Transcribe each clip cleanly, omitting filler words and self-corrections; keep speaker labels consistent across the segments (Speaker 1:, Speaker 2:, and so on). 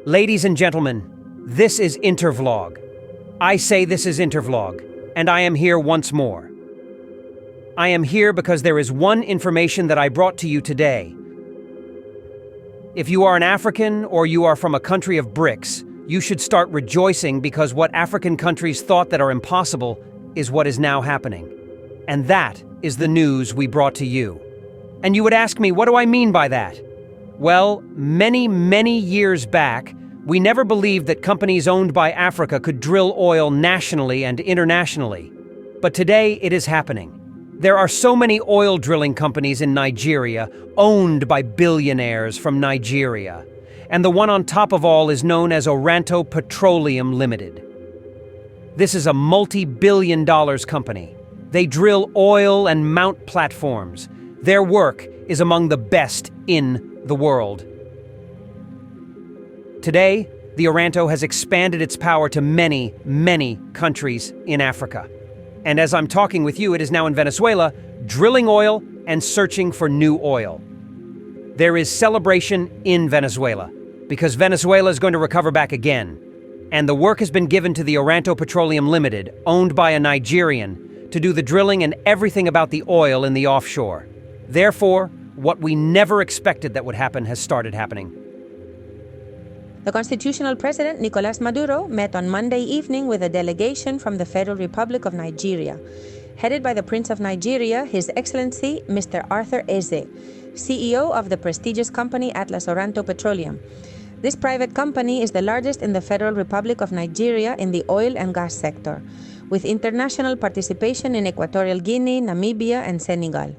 Speaker 1: Ladies and gentlemen, this is Intervlog. I say this is Intervlog, and I am here once more. I am here because there is one information that I brought to you today. If you are an African or you are from a country of BRICS, you should start rejoicing because what African countries thought that are impossible is what is now happening. And that is the news we brought to you. And you would ask me, what do I mean by that? Well, many years back, we never believed that companies owned by Africa could drill oil nationally and internationally. But today it is happening. There are so many oil drilling companies in Nigeria owned by billionaires from Nigeria. And the one on top of all is known as Oranto Petroleum Ltd. This is a multi-billion-dollar company. They drill oil and mount platforms. Their work is among the best in the world. Today, the Oranto has expanded its power to many countries in Africa. And as I'm talking with you, it is now in Venezuela, drilling oil and searching for new oil. There is celebration in Venezuela, because Venezuela is going to recover back again. And the work has been given to the Oranto Petroleum Ltd, owned by a Nigerian, to do the drilling and everything about the oil in the offshore. Therefore, what we never expected that would happen has started happening.
Speaker 2: The constitutional president, Nicolas Maduro, met on Monday evening with a delegation from the Federal Republic of Nigeria, headed by the Prince of Nigeria, His Excellency Mr. Arthur Eze, CEO of the prestigious company Atlas Oranto Petroleum. This private company is the largest in the Federal Republic of Nigeria in the oil and gas sector, with international participation in Equatorial Guinea, Namibia, and Senegal.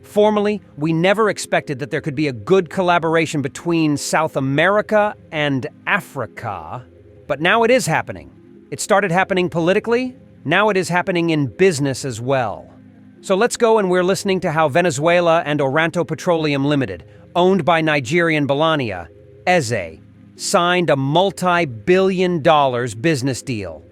Speaker 1: Formally, we never expected that there could be a good collaboration between South America and Africa, but now it is happening. It started happening politically, now it is happening in business as well. So let's go and we're listening to how Venezuela and Oranto Petroleum Ltd, owned by Nigerian Billionaire, Eze, signed a multi-billion-dollar business deal.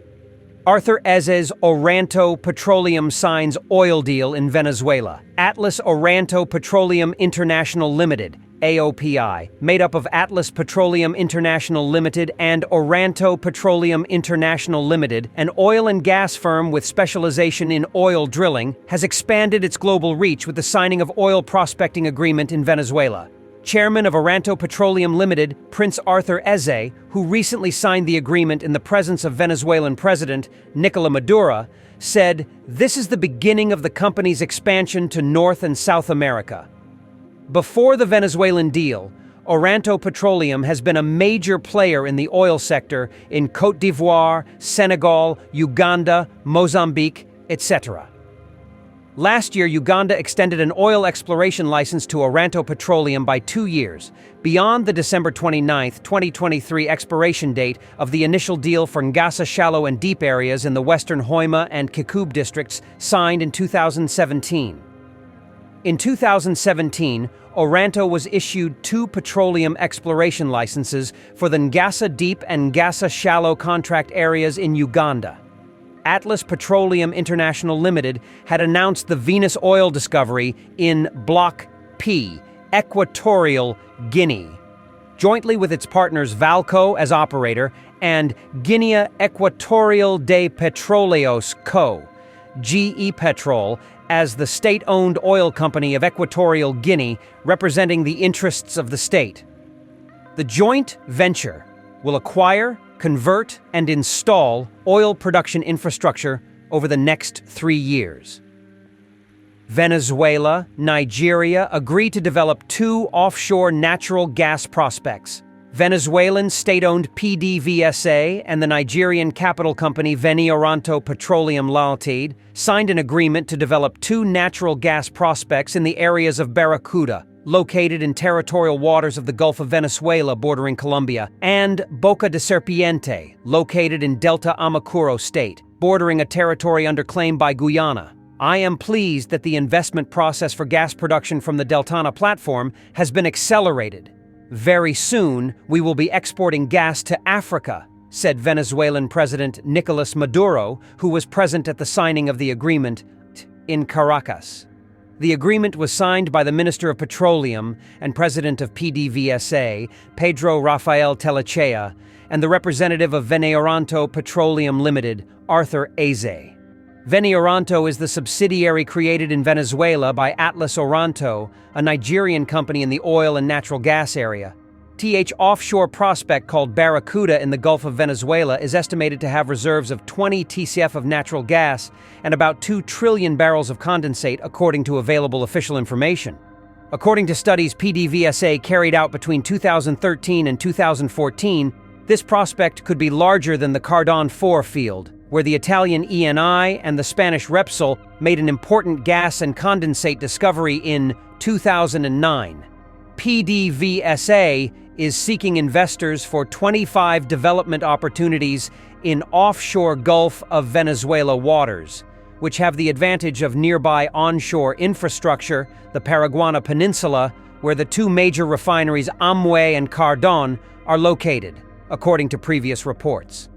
Speaker 1: Arthur Eze's Oranto Petroleum signs oil deal in Venezuela. Atlas Oranto Petroleum International Limited, AOPI, made up of Atlas Petroleum International Limited and Oranto Petroleum International Limited, an oil and gas firm with specialization in oil drilling, has expanded its global reach with the signing of oil prospecting agreement in Venezuela. Chairman of Oranto Petroleum Ltd, Prince Arthur Eze, who recently signed the agreement in the presence of Venezuelan President Nicolas Maduro, said, "This is the beginning of the company's expansion to North and South America." Before the Venezuelan deal, Oranto Petroleum has been a major player in the oil sector in Côte d'Ivoire, Senegal, Uganda, Mozambique, etc. Last year, Uganda extended an oil exploration license to Oranto Petroleum by 2 years, beyond the December 29, 2023 expiration date of the initial deal for Ngassa shallow and deep areas in the western Hoima and Kikube districts signed in 2017. In 2017, Oranto was issued 2 petroleum exploration licenses for the Ngassa deep and Ngassa shallow contract areas in Uganda. Atlas Petroleum International Limited had announced the Venus oil discovery in Block P, Equatorial Guinea, jointly with its partners Valco as operator and Guinea Equatorial de Petróleos Co., GE Petrol, as the state-owned oil company of Equatorial Guinea, representing the interests of the state. The joint venture will acquire, convert, and install oil production infrastructure over the next 3 years. Venezuela, Nigeria agree to develop 2 offshore natural gas prospects. Venezuelan state-owned PDVSA and the Nigerian capital company Veneoranto Petroleum Ltd signed an agreement to develop 2 natural gas prospects in the areas of Barracuda, located in territorial waters of the Gulf of Venezuela bordering Colombia, and Boca de Serpiente, located in Delta Amacuro state, bordering a territory under claim by Guyana. I am pleased that the investment process for gas production from the Delta platform has been accelerated. Very soon, we will be exporting gas to Africa, said Venezuelan President Nicolas Maduro, who was present at the signing of the agreement in Caracas. The agreement was signed by the Minister of Petroleum and President of PDVSA, Pedro Rafael Telechea, and the representative of Veneoranto Petroleum Ltd, Arthur Eze. Veneoranto is the subsidiary created in Venezuela by Atlas Oranto, a Nigerian company in the oil and natural gas area. Offshore prospect called Barracuda in the Gulf of Venezuela is estimated to have reserves of 20 TCF of natural gas and about 2 trillion barrels of condensate, according to available official information. According to studies PDVSA carried out between 2013 and 2014, this prospect could be larger than the Cardon 4 field, where the Italian ENI and the Spanish Repsol made an important gas and condensate discovery in 2009. PDVSA is seeking investors for 25 development opportunities in offshore Gulf of Venezuela waters, which have the advantage of nearby onshore infrastructure, the Paraguana Peninsula, where the 2 major refineries Amway and Cardon are located, according to previous reports.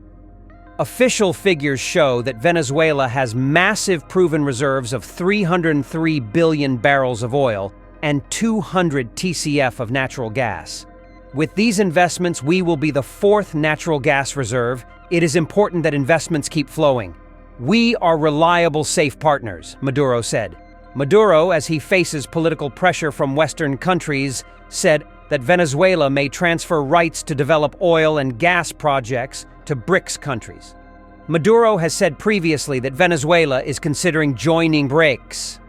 Speaker 1: Official figures show that Venezuela has massive proven reserves of 303 billion barrels of oil and 200 TCF of natural gas. With these investments, we will be the 4th natural gas reserve. It is important that investments keep flowing. We are reliable, safe partners, Maduro said. Maduro, as he faces political pressure from Western countries, said that Venezuela may transfer rights to develop oil and gas projects to BRICS countries. Maduro has said previously that Venezuela is considering joining BRICS.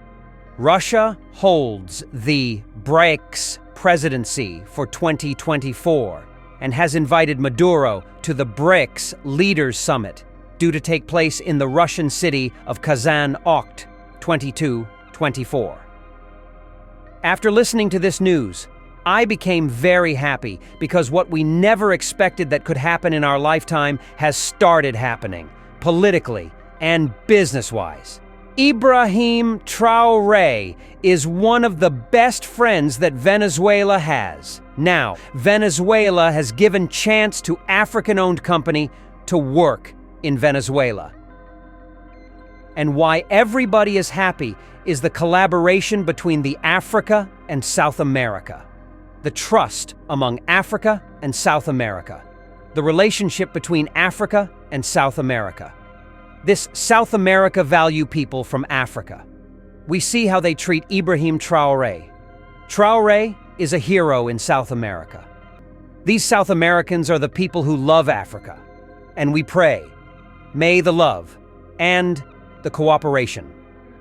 Speaker 1: Russia holds the BRICS presidency for 2024 and has invited Maduro to the BRICS Leaders Summit, due to take place in the Russian city of Kazan, Okt, 22-24. After listening to this news, I became very happy because what we never expected that could happen in our lifetime has started happening, politically and business-wise. Ibrahim Traoré is one of the best friends that Venezuela has. Now, Venezuela has given chance to African-owned company to work in Venezuela. And why everybody is happy is the collaboration between the Africa and South America. The trust among Africa and South America. The relationship between Africa and South America. This South America value people from Africa. We see how they treat Ibrahim Traoré. Traoré is a hero in South America. These South Americans are the people who love Africa. And we pray, may the love and the cooperation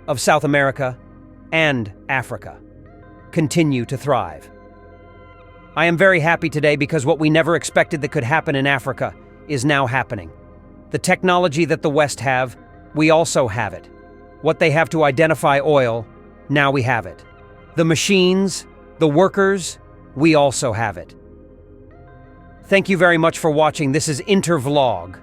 Speaker 1: of South America and Africa continue to thrive. I am very happy today because what we never expected that could happen in Africa is now happening. The technology that the West have, we also have it. What they have to identify oil, now we have it. The machines, the workers, we also have it. Thank you very much for watching. This is Intervlog.